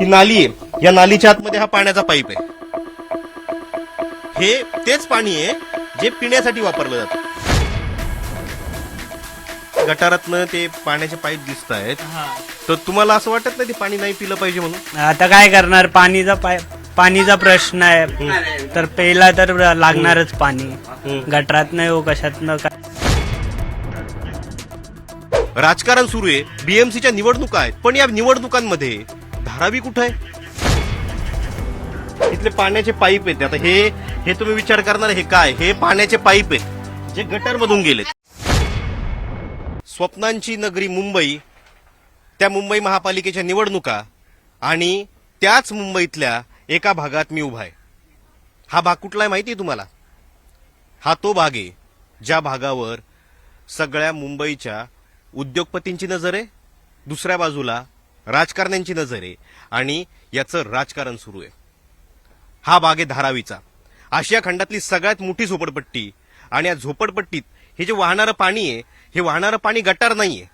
ही नाली आहे, या नालीच्या आतमध्ये हा पाण्याचा पाईप आहे. हे तेच पाणी आहे जे पिण्यासाठी वापरलं जातं. गटारातनं ते पाण्याचे पाईप दिसत आहेत, तर तुम्हाला असं वाटत नाही ते पाणी नाही पिलं पाहिजे म्हणून? आता काय करणार, पाणीचा प्रश्न आहे तर प्यायला तर लागणारच पाणी. गटरात नाही हो, कशात न काय. राजकारण सुरू आहे, बीएमसीच्या निवडणुका आहेत, पण या निवडणुकांमध्ये धारावी कुठं आहे? इथले पाण्याचे पाईप आहेत. आता हे तुम्ही विचार करणार हे काय? हे पाण्याचे पाईप आहेत जे गटर मधून गेलेत. स्वप्नांची नगरी मुंबई, त्या मुंबई महापालिकेच्या निवडणुका आणि त्याच मुंबईतल्या एका भागात मी उभा आहे. हा भाग कुठला आहे माहिती आहे तुम्हाला? हा तो भाग आहे ज्या भागावर सगळ्या मुंबईच्या उद्योगपतींची नजर आहे, दुसऱ्या बाजूला राजकारण्यांची नजर आहे आणि याचं राजकारण सुरू आहे. हा भाग आहे धारावीचा, आशिया खंडातली सगळ्यात मोठी झोपडपट्टी. आणि या झोपडपट्टीत हे जे वाहणारं पाणी आहे, हे वाहणारं पाणी गटार नाहीये,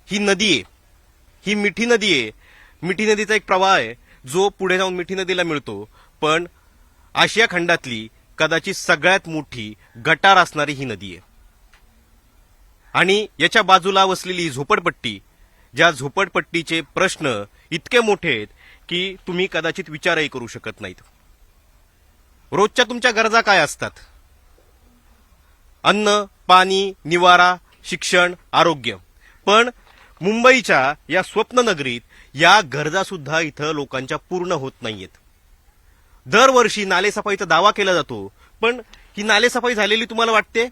ही नदी आहे. ही मिठी नदी आहे. मिठी नदीचा एक प्रवाह आहे जो पुढे जाऊन मिठी नदीला मिळतो. पण आशिया खंडातली कदाचित सगळ्यात मोठी गटार असणारी ही नदी आहे. आणि याच्या बाजूला वसलेली ही झोपडपट्टी, ज्या झोपडपट्टीचे प्रश्न इतके मोठे आहेत की तुम्ही कदाचित विचारही करू शकत नाहीत. रोजच्या तुमच्या गरजा काय असतात? अन्न, पाणी, निवारा, शिक्षण, आरोग्य. पण मुंबईच्या या स्वप्ननगरीत या गरजा सुद्धा इथं लोकांच्या पूर्ण होत नाहीयेत. दरवर्षी नालेसफाईचा दावा केला जातो, पण ही नालेसफाई झालेली तुम्हाला वाटते?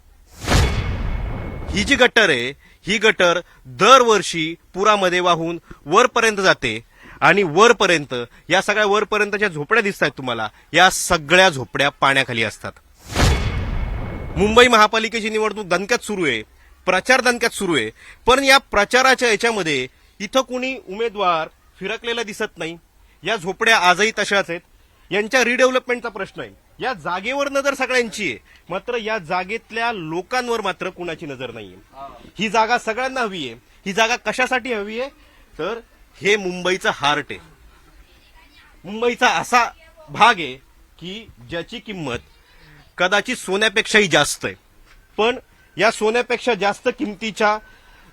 ही जी गटर आहे, ही गटर दरवर्षी पुरामध्ये वाहून वरपर्यंत जाते आणि वरपर्यंत, या सगळ्या वरपर्यंतच्या झोपड्या दिसत आहेत तुम्हाला, या सगळ्या झोपड्या पाण्याखाली असतात. मुंबई महापालिकेची निवडणूक दणक्यात सुरू आहे, प्रचार दणक्यात सुरू आहे, पण या प्रचाराच्या याच्यामध्ये इथं कुणी उमेदवार फिरकलेला दिसत नाही. या झोपड्या आजही तशाच आहेत. यांच्या रिडेव्हलपमेंटचा प्रश्न आहे. या जागेवर नजर सगळ्यांची आहे, मात्र या जागेतल्या लोकांवर मात्र कुणाची नजर नाहीये. ही जागा सगळ्यांना हवी आहे. ही जागा कशासाठी हवी आहे? तर हे मुंबईचं हार्ट आहे. मुंबईचा असा भाग आहे की ज्याची किंमत कदाचित सोन्यापेक्षाही जास्त आहे. पण या सोन्यापेक्षा जास्त किमतीच्या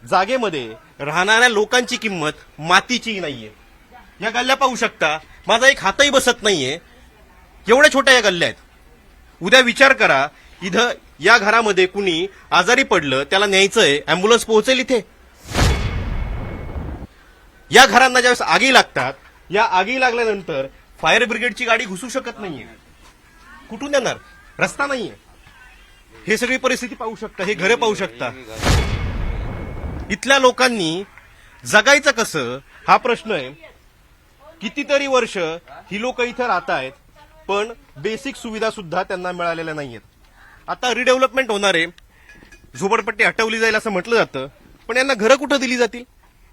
जागेमध्ये राहणाऱ्या लोकांची किंमत मातीचीही नाहीये. या गल्ल्या पाहू शकता, माझा एक हातही बसत नाहीये, एवढ्या छोट्या या गल्ल्या आहेत. उद्या विचार करा, इथं या घरामध्ये कुणी आजारी पडलं, त्याला न्यायचंय, अँब्युलन्स पोहोचेल इथे? या घरांना ज्यावेळेस आगी लागतात, या आगी लागल्यानंतर फायर ब्रिगेडची गाडी घुसू शकत नाहीये. कुठून येणार? रस्ता नाहीये. हे सगळी परिस्थिती पाहू शकता, हे घरे पाहू शकता. इथल्या लोकांनी जगायचं कसं हा प्रश्न आहे. कितीतरी वर्ष ही लोक इथं राहत आहेत, पण बेसिक सुविधा सुद्धा त्यांना मिळालेल्या नाहीयेत. आता रिडेव्हलपमेंट होणार आहे, झोपडपट्टी हटवली जाईल असं म्हटलं जातं, पण यांना घरं कुठं दिली जातील?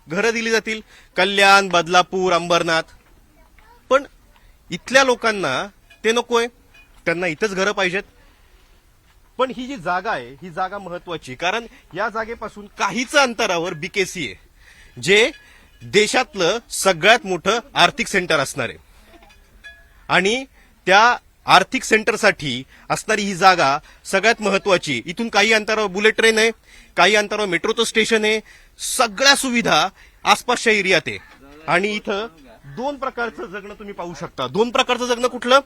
घरं दिली जातील कल्याण, बदलापूर, अंबरनाथ. पण इथल्या लोकांना ते नकोय, त्यांना इथंच घरं पाहिजेत. पण ही जी जागा आहे, ही जागा महत्वाची, कारण या जागेपासून काहीच अंतरावर बीकेसी आहे, जे देशातलं सगळ्यात मोठं आर्थिक सेंटर असणार आहे. आणि त्या आर्थिक सेंटरसाठी असणारी ही जागा सगळ्यात महत्वाची. इथून काही अंतरावर बुलेट ट्रेन आहे, काही अंतरावर मेट्रोचं स्टेशन आहे, सगळ्या सुविधा आसपासच्या एरियात आहे. आणि इथं दोन प्रकारचं जगणं तुम्ही पाहू शकता. दोन प्रकारचं जगणं कुठलं?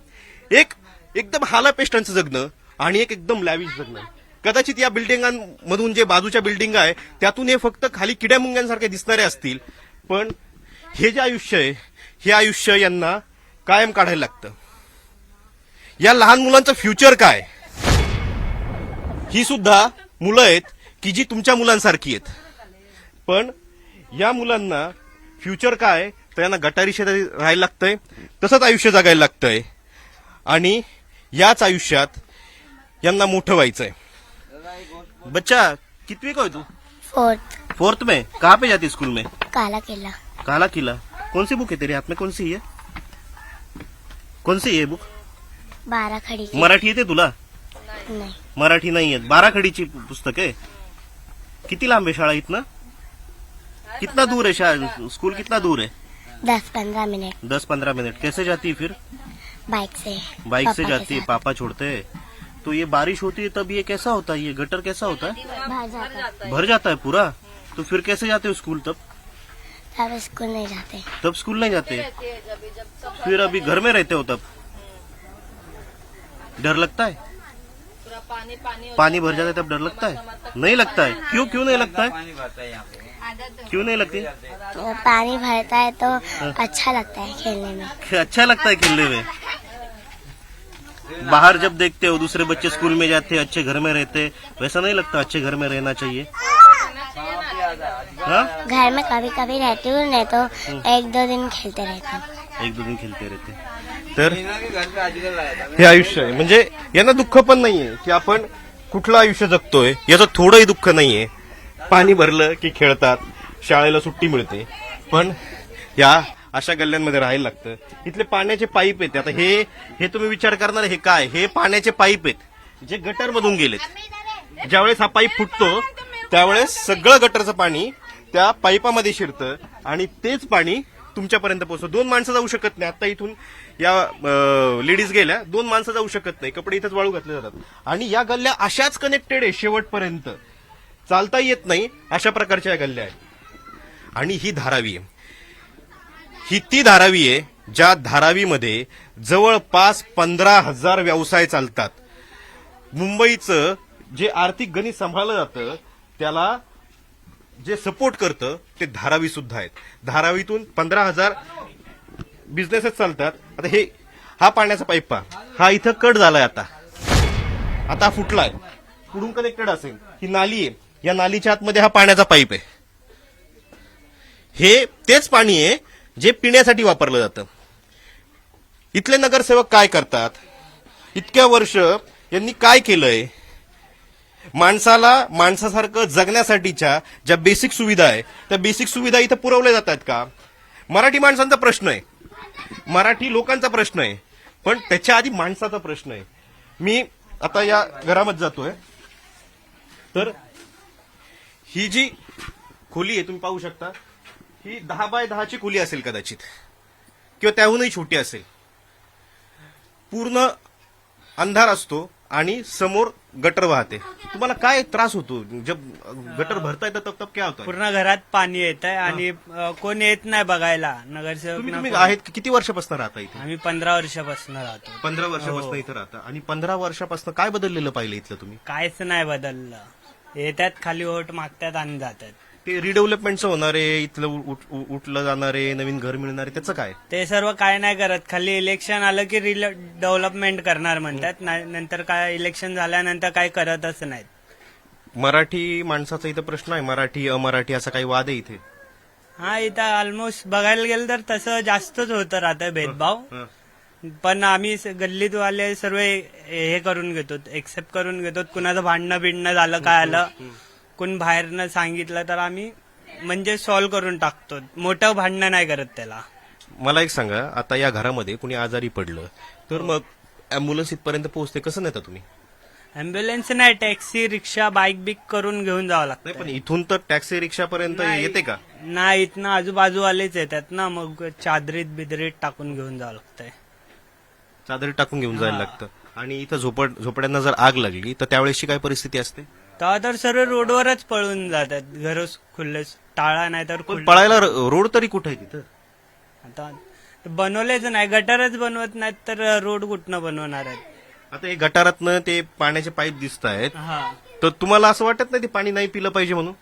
एक एकदम हालापेष्टांचं जगणं आणि एक एकदम लॅविश जगणं. कदाचित या बिल्डिंगांमधून जे बाजूच्या बिल्डिंग आहे त्यातून हे फक्त खाली किड्यामुंग्यांसारखे दिसणारे असतील, पण हे जे आयुष्य आहे, हे आयुष्य यांना कायम काढायला लागतं. या लहान मुलांचं फ्युचर काय? ही सुद्धा मुलं आहेत की जी तुमच्या मुलांसारखी आहेत, पण या मुलांना फ्युचर काय? तर यांना गटारी शेजारी राहायला लागतंय, तसंच आयुष्य जगायला लागतंय. आणि याच आयुष्यात यांना मोठं व्हायचंय. बच्चा, कितवी को है तू? फोर्थ में. कहाँ पे जाती स्कूल में? काला किला. काला किला. कौन सी बुक है तेरे हाथ में? कौन सी है? कौन सी है बुक? 12 खडी. मराठी येते तुला? नाही. मराठी नाही येत. 12 खडीची पुस्तक आहे. किती लांब आहे शाळा इथनं? कितना दूर है शाळा? स्कूल कितना दूर है? 10-15 मिनट 10-15 मिनट। कैसे जाती है फिर? बाइक से। बाइक से पापा के जाती है, साथ। पापा छोड़ते हैं। तो ये बारिश होती है तब ये कैसा होता है, ये गटर कैसा होता है? भर जाता है। भर जाता है पूरा। तो फिर कैसे जाते हो स्कूल तब? तब स्कूल नहीं जाते। तब स्कूल नहीं जाते? फिर अभी घर में रहते हो तब? डर लगता है? पानी भर जाता है तब डर लगता है? नहीं लगता है? क्यों क्यों नहीं लगता है? क्यों नहीं लगती? पानी भरता है तो अच्छा लगता है खेलने में। अच्छा लगता है खेलने में। बाहर जब देखते हो दूसरे बच्चे स्कूल में जाते, अच्छे घर में रहते, वैसा नहीं लगता अच्छे घर में रहना चाहिए? हाँ? घर में कभी कभी रहती हूँ, नहीं तो 1-2 दिन खेलते रहती हूँ। 1-2 दिन खेळते रहते. तर हे आयुष्य आहे. म्हणजे यांना दुःख पण नाहीये की आपण कुठलं आयुष्य जगतोय, याचं थोडंही दुःख नाहीये. पाणी भरलं की खेळतात, शाळेला सुट्टी मिळते, पण या अशा गल्ल्यांमध्ये राहायला लागतं. इथले पाण्याचे पाईप आहेत. आता हे तुम्ही विचार करणार हे काय? हे पाण्याचे पाईप आहेत जे गटर मधून गेलेत. ज्यावेळेस हा पाईप फुटतो त्यावेळेस सगळं गटरचं पाणी त्या पाईपामध्ये शिरतं आणि तेच पाणी तुमच्यापर्यंत पोहोचतं. 2 माणसं जाऊ शकत नाही. आता इथून या लेडीज गेल्या, 2 माणसं जाऊ शकत नाही, कपडे इथंच वाळू घातले जातात. आणि या गल्ल्या अशाच कनेक्टेड आहे शेवटपर्यंत, चालता येत नाही अशा प्रकारच्या या गल्ल्या आहेत. आणि ही धारावी आहे. ही ती धारावी आहे ज्या धारावीमध्ये जवळपास 15,000 व्यवसाय चालतात. मुंबईचं जे आर्थिक गणित सांभाळलं जातं त्याला जे सपोर्ट करतं ते धारावी सुद्धा आहेत. धारावीतून 15,000 बिझनेसेस चालतात. आता हा पाण्याचा पाईप पहा, हा इथं कट झालाय, आता फुटलाय, पुढून कनेक्टेड असेल. ही नाली आहे, या नालीच्या आतमध्ये हा पाण्याचा पाईप आहे. हे तेच पाणी आहे जे पिण्यासाठी वापरलं जातं. इथले नगरसेवक काय करतात? इतक्या वर्ष यांनी काय केलंय? माणसासारखं जगण्यासाठीच्या ज्या बेसिक सुविधा आहे त्या बेसिक सुविधा इथं पुरवल्या जातात का? मराठी माणसांचा प्रश्न आहे, मराठी लोकांचा प्रश्न आहे, पण त्याच्या आधी माणसाचा प्रश्न आहे. मी आता या घरामध्ये जातोय, तर ही जी खोली आहे तुम्ही पाहू शकता, ही 10 बाय 10ची खोली असेल कदाचित, किंवा त्याहूनही छोटी असेल. पूर्ण अंधार असतो आणि समोर गटर वाहते. तुम्हाला काय त्रास होतो जब गटर भरता येतं तब क्या होतं? पूर्ण घरात पाणी येत आहे आणि कोण येत नाही बघायला. नगरसेवक तुम्ही आहेत किती वर्षापासून राहता इथे? आम्ही 15 वर्षापासून राहतो. 15 वर्षापासून इथं राहता. आणि 15 वर्षापासून काय बदललेलं पाहिलं इथलं तुम्ही? काहीच नाही बदललं. येतात खाली ओट मागतात आणि जातात. ते रिडेव्हलपमेंटचं होणार आहे, इथलं उठलं जाणार आहे, नवीन घर मिळणार आहे, त्याचं काय? ते सर्व काय नाही करत. खाली इलेक्शन आलं की डेव्हलपमेंट करणार म्हणतात, नंतर काय इलेक्शन झाल्यानंतर काय करतच नाहीत. मराठी माणसाचा इथं प्रश्न आहे, मराठी अमराठी असा काही वाद आहे इथे? हा, इथं ऑलमोस्ट बघायला गेलं तर तसं जास्तच होतं राहतं भेदभाव. हं. पण आम्ही गल्लीतवाले सर्व हे करून घेतो, एक्सेप्ट करून घेतो. कुणाचं भांडणं बिडणं झालं काय आलं, कोण बाहेरनं सांगितलं तर आम्ही म्हणजे सॉल्व्ह करून टाकतो. मोठं भांडणं नाही करत त्याला. मला एक सांगा, आता या घरामध्ये कुणी आजारी पडलं तर मग अँब्युलन्स इथपर्यंत पोहोचते, कसं नेता तुम्ही? अँब्युलन्स नाही, टॅक्सी रिक्षा बाईक बिक करून घेऊन जावं नाही, लागतं. पण इथून तर टॅक्सी रिक्षापर्यंत येते का? नाही, इथनं आजूबाजूवालेच येतात ना, मग चादरीत बिदरीत टाकून घेऊन जावं लागतंय. चादरी टाकून घेऊन जायला लागतं. आणि इथं झोपड्यांना जर आग लागली तर त्यावेळेसची काय परिस्थिती असते? तेव्हा तर सर्व रोडवरच पळून जातात. घर खुल्ले टाळा नाही तर पण पळायला रोड तरी कुठे आहे तिथं? आता बनवलेच नाही, गटारच बनवत नाहीत तर रोड कुठनं बनवणार आहेत? आता हे गटारातनं ते पाण्याचे पाईप दिसत आहेत, हा, तर तुम्हाला असं वाटत नाही ते पाणी नाही पिलं पाहिजे म्हणून?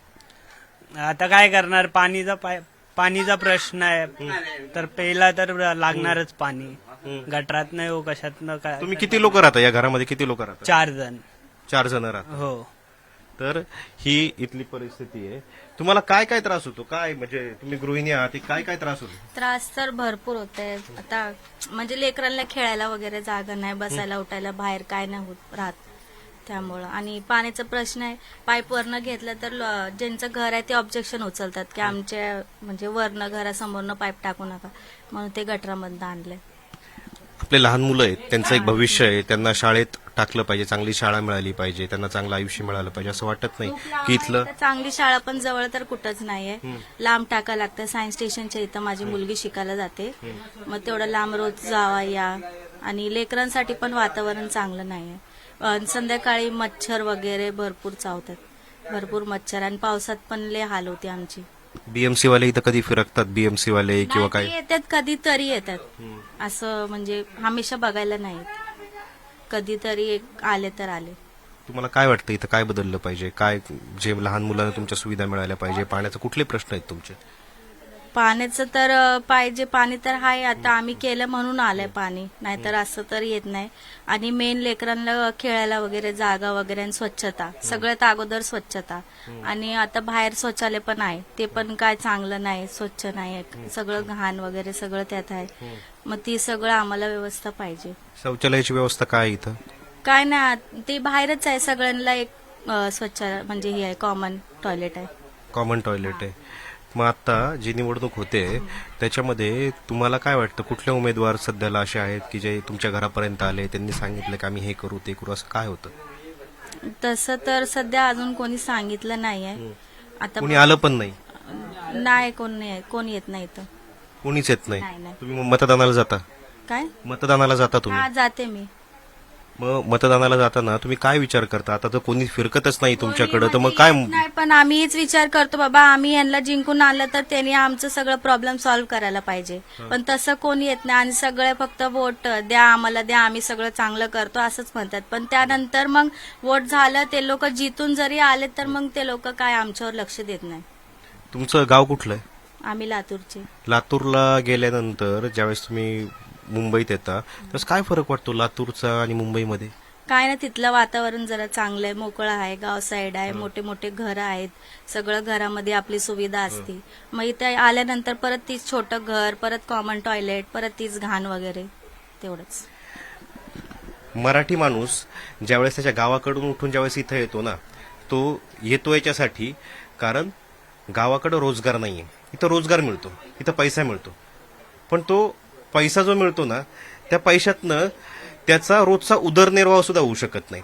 आता काय करणार? पाणीचा प्रश्न आहे, तर पहिला तर लागणारच पाणी. गटरात नाही हो, कशातनं काय. तुम्ही किती लोक राहता या घरामध्ये? किती लोक राहता? 4 जण. 4 जण राहता. हो. तर ही इथली परिस्थिती आहे. तुम्हाला काय काय त्रास होतो? काय म्हणजे तुम्ही गृहिणी आहात, काय काय त्रास होतो? त्रास तर भरपूर होते. आता म्हणजे लेकरांना खेळायला वगैरे जागा नाही, बसायला उठायला बाहेर काय नाही होत राहत त्यामुळं. आणि पाण्याचा प्रश्न आहे. पाईप वरनं घेतलं तर ज्यांचं घर आहे ते ऑब्जेक्शन उचलतात की आमच्या म्हणजे वरनं घरासमोरनं पाईप टाकू नका, म्हणून ते गटरामधनं आणलंय. आपले लहान मुलं आहेत, त्यांचं एक भविष्य आहे, त्यांना शाळेत टाकलं पाहिजे, चांगली शाळा मिळाली पाहिजे, त्यांना चांगलं आयुष्य मिळालं पाहिजे असं वाटत नाही खूप लांब की आहे, इथलं इथं चांगली शाळा पण जवळ तर कुठंच नाहीये. लांब टाका लागतं. सायन्स स्टेशनच्या इथं माझी मुलगी शिकायला जाते. मग तेवढं लांब रोज जावा या, आणि लेकरांसाठी पण वातावरण चांगलं नाहीये. संध्याकाळी मच्छर वगैरे भरपूर चावतात, भरपूर मच्छर, आणि पावसात पण लय हाल होते आमची. बीएमसी वाले इथं कधी फिरकतात, बीएमसी वाले किंवा नाही, काय? ते येतात कधीतरी येतात, असं म्हणजे हमेशा बघायला नाही येत. कधीतरी एक आले तर आले. तुम्हाला काय वाटतं इथं काय बदललं पाहिजे, काय जे लहान मुलांना तुमच्या सुविधा मिळाल्या पाहिजे, पाण्याचे कुठले प्रश्न आहेत तुमचे? पाण्याचं तर पाहिजे, पाणी तर आहे. आता आम्ही केलं म्हणून आलंय पाणी, नाहीतर असं तर येत नाही. आणि मेन लेकरांना खेळायला वगैरे जागा वगैरे आणि स्वच्छता, सगळ्यात अगोदर स्वच्छता. आणि आता बाहेर शौचालय पण आहे, ते पण काय चांगलं नाही, स्वच्छ नाही, सगळं घाण वगैरे सगळं त्यात आहे. मग ती सगळं आम्हाला व्यवस्था पाहिजे. शौचालयाची व्यवस्था काय आहे इथं? काय नाही, ते बाहेरच आहे. सगळ्यांना एक स्वच्छ म्हणजे हे आहे, कॉमन टॉयलेट आहे. कॉमन टॉयलेट आहे. मग आता जी निवडणूक होते त्याच्यामध्ये तुम्हाला काय वाटतं, कुठले उमेदवार सध्याला असे आहेत की जे तुमच्या घरापर्यंत आले, त्यांनी सांगितलं की आम्ही हे करू ते करू, असं काय होतं? तसं तर सध्या अजून कोणी सांगितलं नाहीये. आता कोणी आलं पण नाही? नाही, कोण येत नाही इथं. कोणीच येत नाही. नाही. तुम्ही मग मतदानाला जाता? काय? मतदानाला जाता तुम्ही? हा, जाते मी. मग मतदानाला जाताना तुम्ही काय विचार करता? आता तर कोणी फिरकतच नाही तुमच्याकडे, तर मग काय? नाही, पण आम्ही हेच विचार करतो, बाबा आम्ही यांना जिंकून आणलं तर त्यांनी आमचं सगळं प्रॉब्लेम सॉल्व्ह करायला पाहिजे. पण तसं कोणी येत नाही, आणि सगळे फक्त वोट द्या आम्हाला, द्या, आम्ही सगळं चांगलं करतो असंच म्हणतात. पण त्यानंतर मग वोट झालं, ते लोक जितून जरी आले तर मग ते लोक काय आमच्यावर लक्ष देत नाही. तुमचं गाव कुठलं आहे? आम्ही लातूरचे. लातूरला गेल्यानंतर ज्यावेळेस तुम्ही मुंबईत येता त्यावेळेस काय फरक वाटतो लातूरचा आणि मुंबईमध्ये? काय ना, तिथलं वातावरण जरा चांगलं आहे, मोकळं आहे, गाव साईड आहे, मोठे मोठे घर आहेत, सगळं घरामध्ये आपली सुविधा असते. मग इथे आल्यानंतर परत तीच छोटं घर, परत कॉमन टॉयलेट, परत तीच घाण वगैरे, तेवढंच. मराठी माणूस ज्यावेळेस त्याच्या गावाकडून उठून ज्यावेळेस इथं येतो ना, तो येतो याच्यासाठी कारण गावाकडे रोजगार नाहीये. इथं रोजगार मिळतो, इथं पैसा मिळतो, पण तो पैसा जो मिळतो ना, त्या पैशातनं त्याचा रोजचा उदरनिर्वाह सुद्धा होऊ शकत नाही.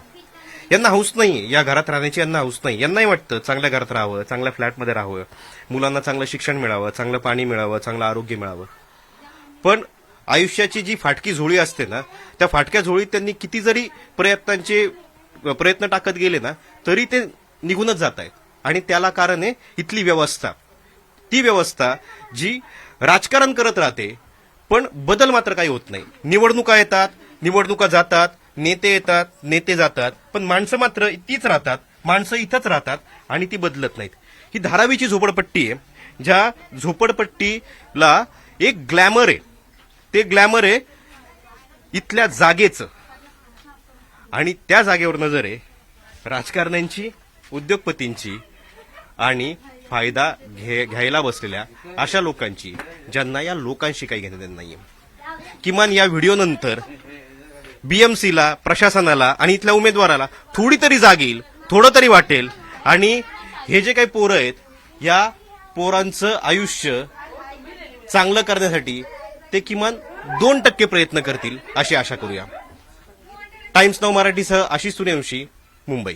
यांना हौस नाही या घरात राहण्याची, यांना हौस नाही. यांनाही वाटतं चांगल्या घरात राहावं, चांगल्या फ्लॅटमध्ये राहावं, मुलांना चांगलं शिक्षण मिळावं, चांगलं पाणी मिळावं, चांगलं आरोग्य मिळावं. पण आयुष्याची जी फाटकी झोळी असते ना, त्या फाटक्या झोळीत त्यांनी किती जरी प्रयत्न टाकत गेले ना, तरी ते निघूनच जात आहेत. आणि त्याला कारण आहे इथली व्यवस्था. ती व्यवस्था जी राजकारण करत राहते, पण बदल मात्र काही होत नाही. निवडणुका येतात, निवडणुका जातात, नेते येतात, नेते जातात, पण माणसं मात्र तीच राहतात, माणसं इथंच राहतात आणि ती बदलत नाहीत. ही धारावीची झोपडपट्टी आहे, ज्या झोपडपट्टीला एक ग्लॅमर आहे. ते ग्लॅमर आहे इथल्या जागेचं, आणि त्या जागेवर नजर आहे राजकारण्यांची, उद्योगपतींची आणि फायदा घ्यायला बसलेल्या अशा लोकांची, ज्यांना या लोकांशी काही घेणं देणं नाहीये. किमान या व्हिडिओनंतर बीएमसीला, प्रशासनाला आणि इथल्या उमेदवाराला थोडी तरी जाग येईल, थोडं तरी वाटेल, आणि हे जे काही पोरं आहेत या पोरांचं आयुष्य चांगलं करण्यासाठी ते किमान 2% प्रयत्न करतील अशी आशा करूया. टाइम्स नाऊ मराठीसह आशिष सूर्यवंशी, मुंबई.